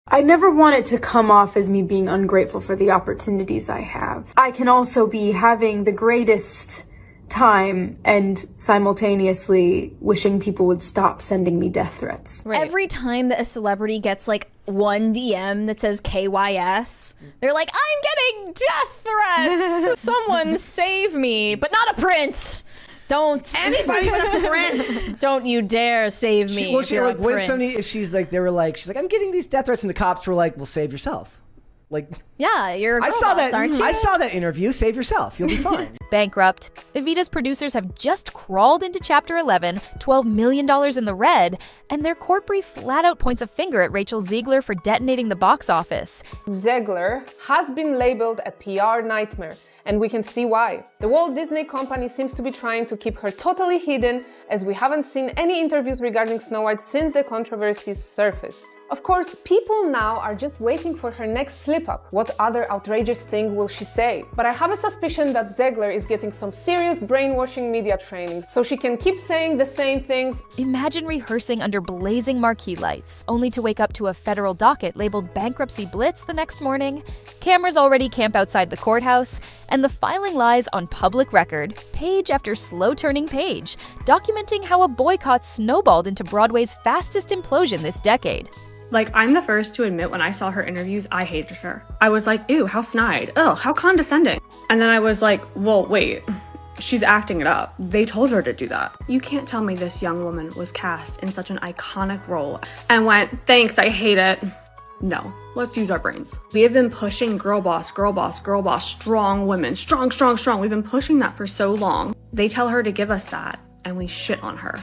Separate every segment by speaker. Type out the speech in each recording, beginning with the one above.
Speaker 1: I never want it to come off as me being ungrateful for the opportunities I have. I can also be having the greatest time and simultaneously wishing people would stop sending me death threats.
Speaker 2: Right. Every time that a celebrity gets like one DM that says KYS, they're like, I'm getting death threats. Someone save me, but not a prince. Don't
Speaker 3: anybody but a prince.
Speaker 2: Don't you dare save me.
Speaker 3: Well, she like when somebody, she's like, I'm getting these death threats, and the cops were like, well, save yourself. Like,
Speaker 2: yeah, you're a girl boss, aren't you?
Speaker 3: I saw that interview. Save yourself. You'll be fine.
Speaker 4: Bankrupt. Evita's producers have just crawled into Chapter 11, $12 million in the red, and their court brief flat out points a finger at Rachel Zegler for detonating the box office.
Speaker 5: Zegler has been labeled a PR nightmare, and we can see why. The Walt Disney Company seems to be trying to keep her totally hidden, as we haven't seen any interviews regarding Snow White since the controversies surfaced. Of course, people now are just waiting for her next slip-up. What other outrageous thing will she say? But I have a suspicion that Zegler is getting some serious brainwashing media training, so she can keep saying the same things.
Speaker 4: Imagine rehearsing under blazing marquee lights, only to wake up to a federal docket labeled Bankruptcy Blitz the next morning. Cameras already camp outside the courthouse, and the filing lies on public record, page after slow-turning page, documenting how a boycott snowballed into Broadway's fastest implosion this decade.
Speaker 6: Like, I'm the first to admit when I saw her interviews, I hated her. I was like, ew, how snide. Ugh, how condescending. And then I was like, well, wait, she's acting it up. They told her to do that. You can't tell me this young woman was cast in such an iconic role and went, thanks, I hate it. No, let's use our brains. We have been pushing girl boss, girl boss, girl boss, strong women, strong, strong, strong. We've been pushing that for so long. They tell her to give us that and we shit on her.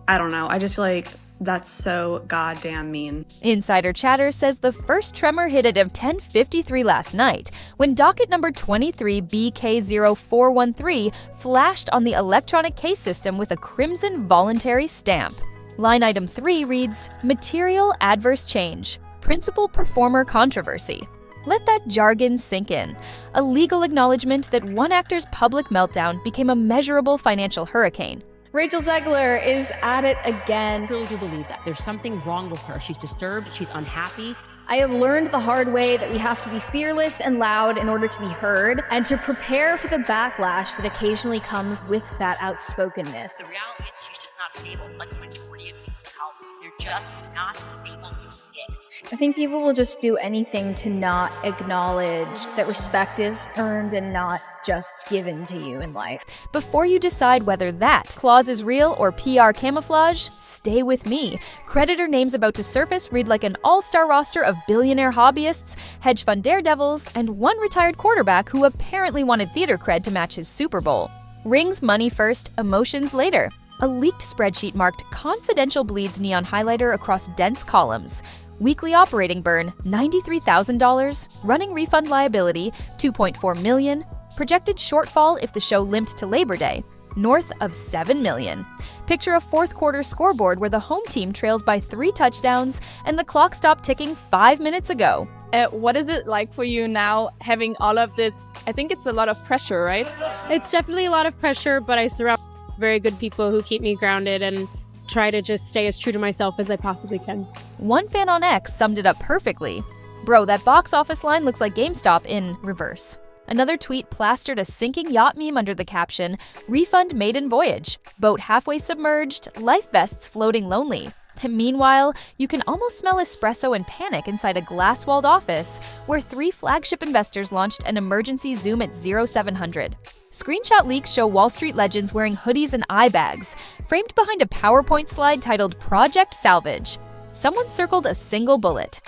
Speaker 6: I don't know, I just feel like that's so goddamn mean.
Speaker 4: Insider chatter says the first tremor hit at 10:53 last night, when docket number 23BK0413 flashed on the electronic case system with a crimson voluntary stamp. Line item 3 reads, Material Adverse Change, Principal Performer Controversy. Let that jargon sink in. A legal acknowledgement that one actor's public meltdown became a measurable financial hurricane.
Speaker 2: Rachel Zegler is at it again.
Speaker 7: I really do believe that. There's something wrong with her. She's disturbed, she's unhappy.
Speaker 2: I have learned the hard way that we have to be fearless and loud in order to be heard, and to prepare for the backlash that occasionally comes with that outspokenness.
Speaker 7: The reality is she's just not stable, like the majority of people out there. They're just not stable human beings.
Speaker 2: I think people will just do anything to not acknowledge that respect is earned and not just given to you in life.
Speaker 4: Before you decide whether that clause is real or PR camouflage, stay with me. Creditor names about to surface read like an all-star roster of billionaire hobbyists, hedge-fund daredevils, and one retired quarterback who apparently wanted theater cred to match his Super Bowl. Rings money first, emotions later. A leaked spreadsheet marked confidential bleeds neon highlighter across dense columns. Weekly operating burn, $93,000. Running refund liability, $2.4 million. Projected shortfall if the show limped to Labor Day, north of $7 million. Picture a fourth quarter scoreboard where the home team trails by 3 touchdowns and the clock stopped ticking 5 minutes ago.
Speaker 8: What is it like for you now having all of this? I think it's a lot of pressure, right?
Speaker 9: It's definitely a lot of pressure, but I surround very good people who keep me grounded and try to just stay as true to myself as I possibly can.
Speaker 4: One fan on X summed it up perfectly. Bro, that box office line looks like GameStop in reverse. Another tweet plastered a sinking yacht meme under the caption, Refund maiden voyage. Boat halfway submerged, life vests floating lonely. Meanwhile, you can almost smell espresso and panic inside a glass-walled office where 3 flagship investors launched an emergency Zoom at 0700. Screenshot leaks show Wall Street legends wearing hoodies and eye bags, framed behind a PowerPoint slide titled Project Salvage. Someone circled a single bullet.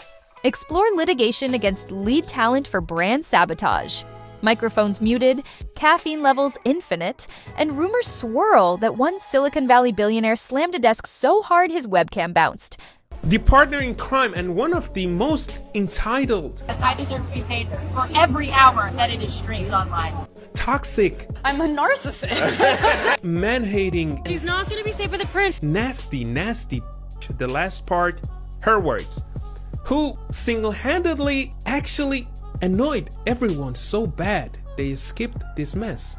Speaker 4: Explore litigation against lead talent for brand sabotage. Microphones muted, caffeine levels infinite, and rumors swirl that one Silicon Valley billionaire slammed a desk so hard his webcam bounced.
Speaker 10: The partner in crime and one of the most entitled.
Speaker 11: I deserve to be paid for every hour that it is streamed online.
Speaker 10: Toxic.
Speaker 8: I'm a narcissist.
Speaker 10: Man-hating.
Speaker 9: She's not going to be safe for the prince.
Speaker 10: Nasty. The last part, her words. Who single-handedly actually annoyed everyone so bad they skipped this mess.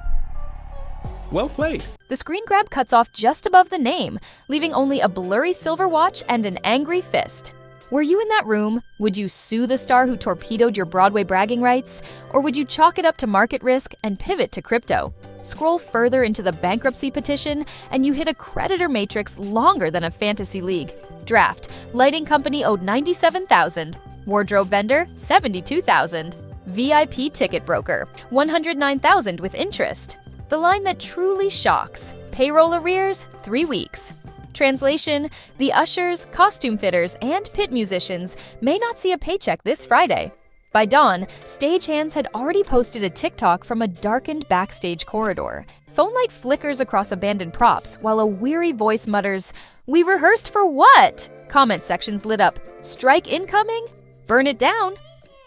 Speaker 10: Well played.
Speaker 4: The screen grab cuts off just above the name, leaving only a blurry silver watch and an angry fist. Were you in that room? Would you sue the star who torpedoed your Broadway bragging rights? Or would you chalk it up to market risk and pivot to crypto? Scroll further into the bankruptcy petition, and you hit a creditor matrix longer than a fantasy league. Draft: lighting company owed $97,000. Wardrobe vendor, $72,000. VIP ticket broker, $109,000 with interest. The line that truly shocks: payroll arrears, 3 weeks. Translation: the ushers, costume fitters, and pit musicians may not see a paycheck this Friday. By dawn, stagehands had already posted a TikTok from a darkened backstage corridor. Phone light flickers across abandoned props while a weary voice mutters, "We rehearsed for what?" Comment sections lit up, "Strike incoming? Burn it down."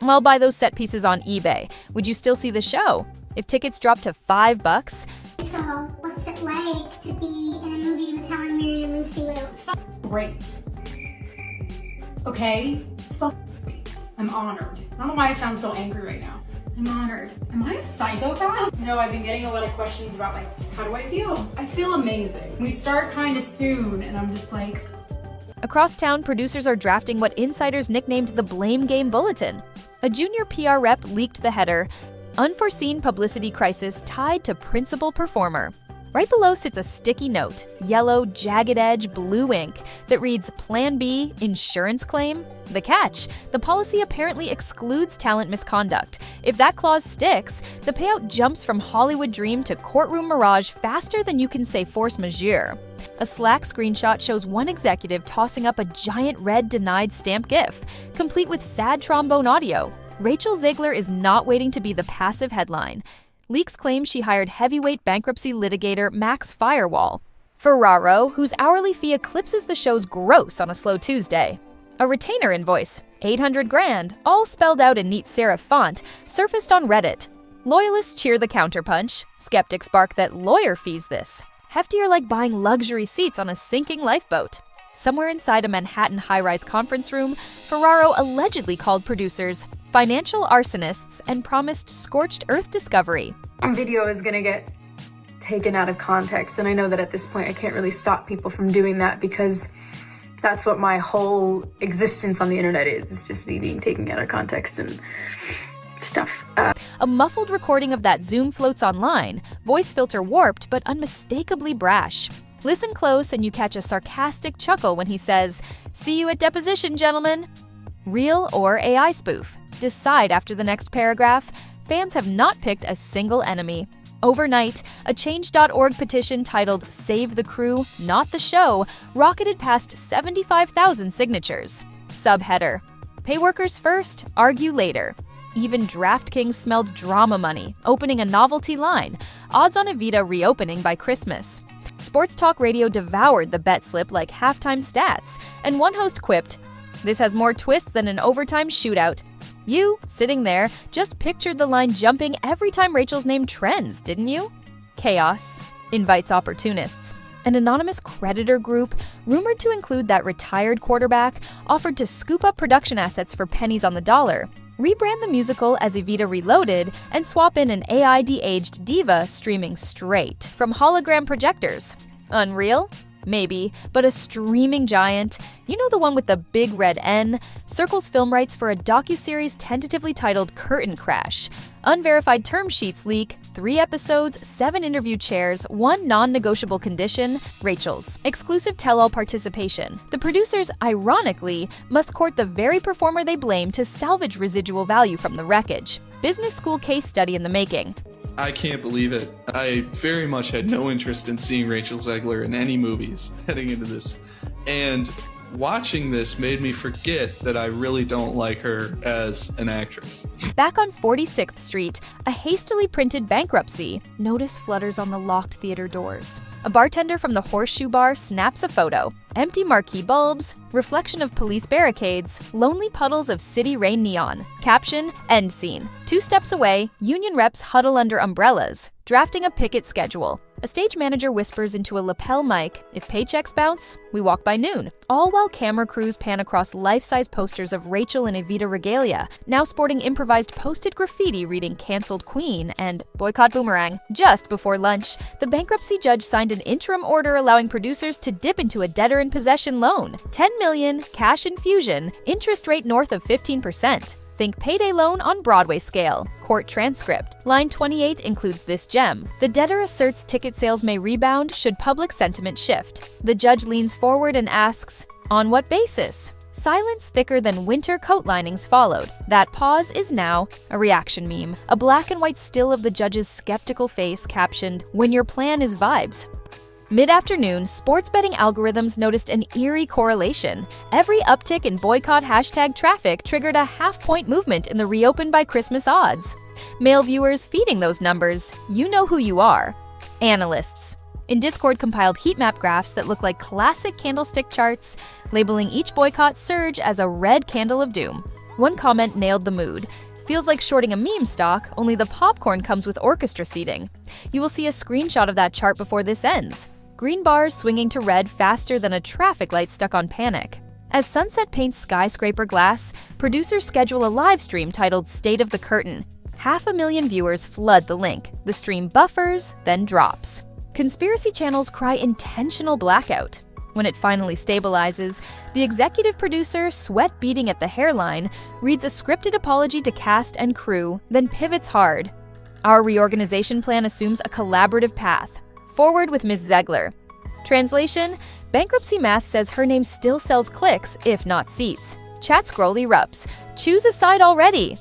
Speaker 4: I'll buy those set pieces on eBay. Would you still see the show? If tickets dropped to $5?
Speaker 12: Rachel, what's it like to be in a movie with Helen Mirren and Lucy Liu?
Speaker 11: It's great. Okay? It's great. I'm honored. I don't know why I sound so angry right now. I'm honored. Am I a psychopath? No, I've been getting a lot of questions about how do I feel? I feel amazing. We start kind of soon and I'm just like...
Speaker 4: Across town, producers are drafting what insiders nicknamed the Blame Game Bulletin. A junior PR rep leaked the header, "Unforeseen publicity crisis tied to principal performer." Right below sits a sticky note, yellow, jagged edge, blue ink, that reads Plan B, insurance claim. The catch: the policy apparently excludes talent misconduct. If that clause sticks, the payout jumps from Hollywood dream to courtroom mirage faster than you can say force majeure. A Slack screenshot shows one executive tossing up a giant red denied stamp GIF, complete with sad trombone audio. Rachel Zegler is not waiting to be the passive headline. Leaks claim she hired heavyweight bankruptcy litigator Max Firewall. Ferraro, whose hourly fee eclipses the show's gross on a slow Tuesday. A retainer invoice, $800,000, all spelled out in neat serif font, surfaced on Reddit. Loyalists cheer the counterpunch. Skeptics bark that lawyer fees this. Heftier like buying luxury seats on a sinking lifeboat. Somewhere inside a Manhattan high-rise conference room, Ferraro allegedly called producers financial arsonists and promised scorched earth discovery.
Speaker 1: Video is gonna get taken out of context, and I know that at this point I can't really stop people from doing that because that's what my whole existence on the internet is just me being taken out of context and stuff.
Speaker 4: A muffled recording of that Zoom floats online, voice filter warped but unmistakably brash. Listen close and you catch a sarcastic chuckle when he says, "See you at deposition, gentlemen." Real or AI spoof? Decide after the next paragraph. Fans have not picked a single enemy. Overnight, a Change.org petition titled "Save the Crew, Not the Show" rocketed past 75,000 signatures. Subheader: Pay workers first, argue later. Even DraftKings smelled drama money, opening a novelty line, odds on Evita reopening by Christmas. Sports talk radio devoured the bet slip like halftime stats, and one host quipped, "This has more twists than an overtime shootout." You, sitting there, just pictured the line jumping every time Rachel's name trends, didn't you? Chaos invites opportunists. An anonymous creditor group, rumored to include that retired quarterback, offered to scoop up production assets for pennies on the dollar, rebrand the musical as Evita Reloaded, and swap in an AI de-aged diva streaming straight from hologram projectors. Unreal? Maybe, but a streaming giant, you know the one with the big red N, circles film rights for a docuseries tentatively titled Curtain Crash. Unverified term sheets leak, 3 episodes, 7 interview chairs, 1 non-negotiable condition, Rachel's. Exclusive tell-all participation. The producers, ironically, must court the very performer they blame to salvage residual value from the wreckage. Business school case study in the making.
Speaker 13: I can't believe it. I very much had no interest in seeing Rachel Zegler in any movies heading into this. And watching this made me forget that I really don't like her as an actress.
Speaker 4: Back on 46th Street, a hastily printed bankruptcy notice flutters on the locked theater doors. A bartender from the Horseshoe Bar snaps a photo. Empty marquee bulbs, reflection of police barricades, lonely puddles of city rain neon. Caption, end scene. 2 steps away, union reps huddle under umbrellas, drafting a picket schedule. A stage manager whispers into a lapel mic, "If paychecks bounce, we walk by noon." All while camera crews pan across life-size posters of Rachel and Evita regalia, now sporting improvised posted graffiti reading "Cancelled Queen" and "Boycott Boomerang." Just before lunch, the bankruptcy judge signed an interim order allowing producers to dip into a debtor-in-possession loan. $10 million, cash infusion, interest rate north of 15%. Think payday loan on Broadway scale. Court transcript. Line 28 includes this gem. The debtor asserts ticket sales may rebound should public sentiment shift. The judge leans forward and asks, "On what basis?" Silence thicker than winter coat linings followed. That pause is now a reaction meme. A black and white still of the judge's skeptical face captioned, "When your plan is vibes." Mid-afternoon, sports betting algorithms noticed an eerie correlation. Every uptick in boycott hashtag traffic triggered a half-point movement in the reopen by Christmas odds. Male viewers feeding those numbers, you know who you are. Analysts. In Discord compiled heat map graphs that look like classic candlestick charts, labeling each boycott surge as a red candle of doom. One comment nailed the mood. Feels like shorting a meme stock, only the popcorn comes with orchestra seating. You will see a screenshot of that chart before this ends. Green bars swinging to red faster than a traffic light stuck on panic. As sunset paints skyscraper glass, producers schedule a live stream titled State of the Curtain. 500,000 viewers flood the link. The stream buffers, then drops. Conspiracy channels cry intentional blackout. When it finally stabilizes, the executive producer, sweat beading at the hairline, reads a scripted apology to cast and crew, then pivots hard. Our reorganization plan assumes a collaborative path. Forward with Ms. Zegler. Translation: Bankruptcy math says her name still sells clicks, if not seats. Chat scroll erupts. Choose a side already.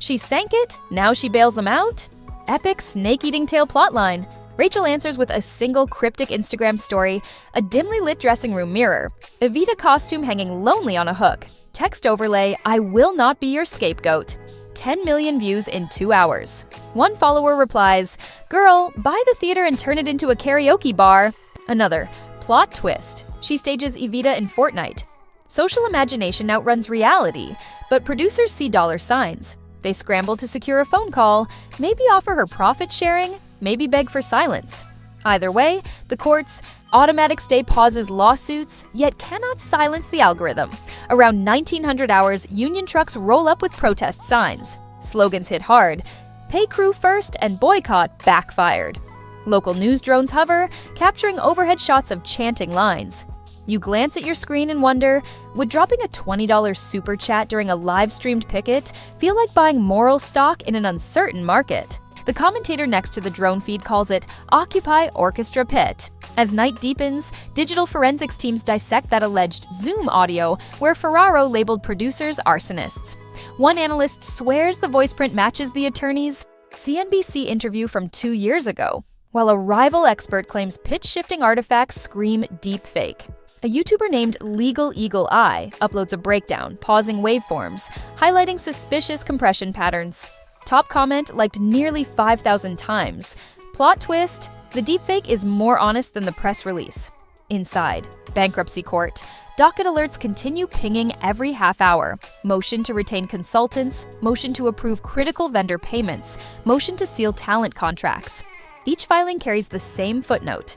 Speaker 4: She sank it, now she bails them out? Epic snake-eating tail plotline. Rachel answers with a single cryptic Instagram story, a dimly lit dressing room mirror, Evita costume hanging lonely on a hook, text overlay, "I will not be your scapegoat." 10 million views in 2 hours. One follower replies, "Girl, buy the theater and turn it into a karaoke bar." Another, plot twist. She stages Evita in Fortnite. Social imagination outruns reality, but producers see dollar signs. They scramble to secure a phone call, maybe offer her profit sharing, maybe beg for silence. Either way, the courts automatic stay pauses lawsuits, yet cannot silence the algorithm. Around 1900 hours, union trucks roll up with protest signs. Slogans hit hard. Pay crew first and boycott backfired. Local news drones hover, capturing overhead shots of chanting lines. You glance at your screen and wonder, would dropping a $20 super chat during a live-streamed picket feel like buying moral stock in an uncertain market? The commentator next to the drone feed calls it Occupy Orchestra Pit. As night deepens, digital forensics teams dissect that alleged Zoom audio where Ferraro labeled producers arsonists. One analyst swears the voice print matches the attorney's CNBC interview from 2 years ago, while a rival expert claims pitch-shifting artifacts scream deepfake. A YouTuber named Legal Eagle Eye uploads a breakdown, pausing waveforms, highlighting suspicious compression patterns. Top comment liked nearly 5,000 times. Plot twist, the deepfake is more honest than the press release. Inside, bankruptcy court. Docket alerts continue pinging every half hour. Motion to retain consultants, motion to approve critical vendor payments, motion to seal talent contracts. Each filing carries the same footnote.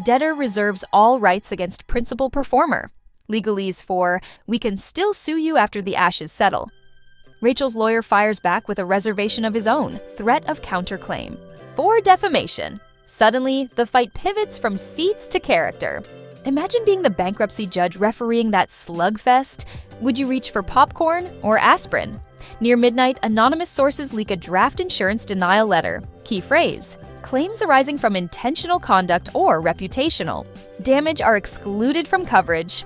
Speaker 4: Debtor reserves all rights against principal performer. Legalese for, "We can still sue you after the ashes settle." Rachel's lawyer fires back with a reservation of his own, threat of counterclaim. For defamation. Suddenly, the fight pivots from seats to character. Imagine being the bankruptcy judge refereeing that slugfest. Would you reach for popcorn or aspirin? Near midnight, anonymous sources leak a draft insurance denial letter. Key phrase: claims arising from intentional conduct or reputational. Damage are excluded from coverage.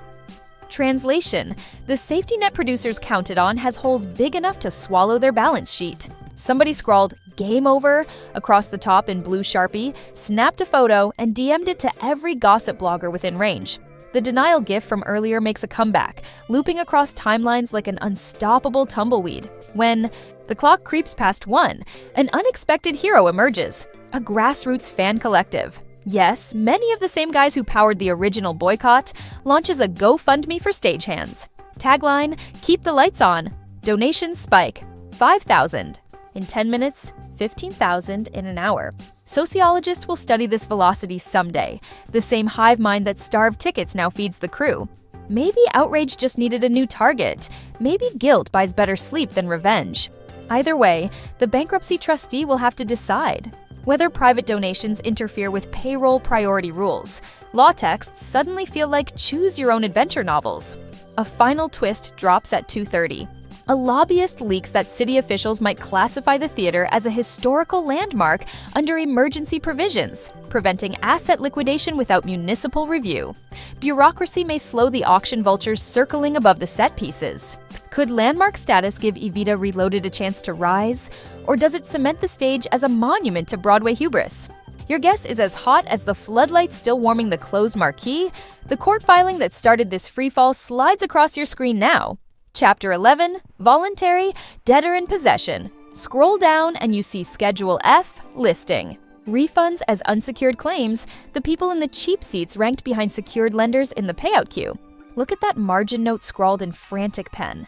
Speaker 4: Translation: the safety net producers counted on has holes big enough to swallow their balance sheet. Somebody scrawled "game over" across the top in blue Sharpie, snapped a photo, and DM'd it to every gossip blogger within range. The denial gif from earlier makes a comeback, looping across timelines like an unstoppable tumbleweed. When the clock creeps past 1, an unexpected hero emerges, a grassroots fan collective. Yes, many of the same guys who powered the original boycott, launches a GoFundMe for stagehands. Tagline: keep the lights on. Donations spike. 5,000. In 10 minutes, 15,000 in an hour. Sociologists will study this velocity someday, the same hive mind that starved tickets now feeds the crew. Maybe outrage just needed a new target. Maybe guilt buys better sleep than revenge. Either way, the bankruptcy trustee will have to decide whether private donations interfere with payroll priority rules. Law texts suddenly feel like choose-your-own-adventure novels. A final twist drops at 2:30. A lobbyist leaks that city officials might classify the theater as a historical landmark under emergency provisions, preventing asset liquidation without municipal review. Bureaucracy may slow the auction vultures circling above the set pieces. Could landmark status give Evita Reloaded a chance to rise? Or does it cement the stage as a monument to Broadway hubris? Your guess is as hot as the floodlights still warming the closed marquee. The court filing that started this freefall slides across your screen now. Chapter 11, Voluntary, Debtor in Possession. Scroll down and you see Schedule F, Listing. Refunds as unsecured claims, the people in the cheap seats ranked behind secured lenders in the payout queue. Look at that margin note scrawled in frantic pen.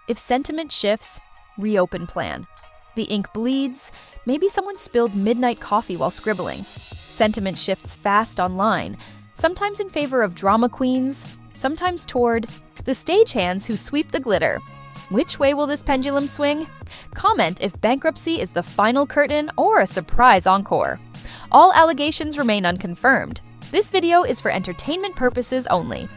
Speaker 4: If sentiment shifts, reopen plan. The ink bleeds, maybe someone spilled midnight coffee while scribbling. Sentiment shifts fast online, sometimes in favor of drama queens, sometimes toward the stagehands who sweep the glitter. Which way will this pendulum swing? Comment if bankruptcy is the final curtain or a surprise encore. All allegations remain unconfirmed. This video is for entertainment purposes only.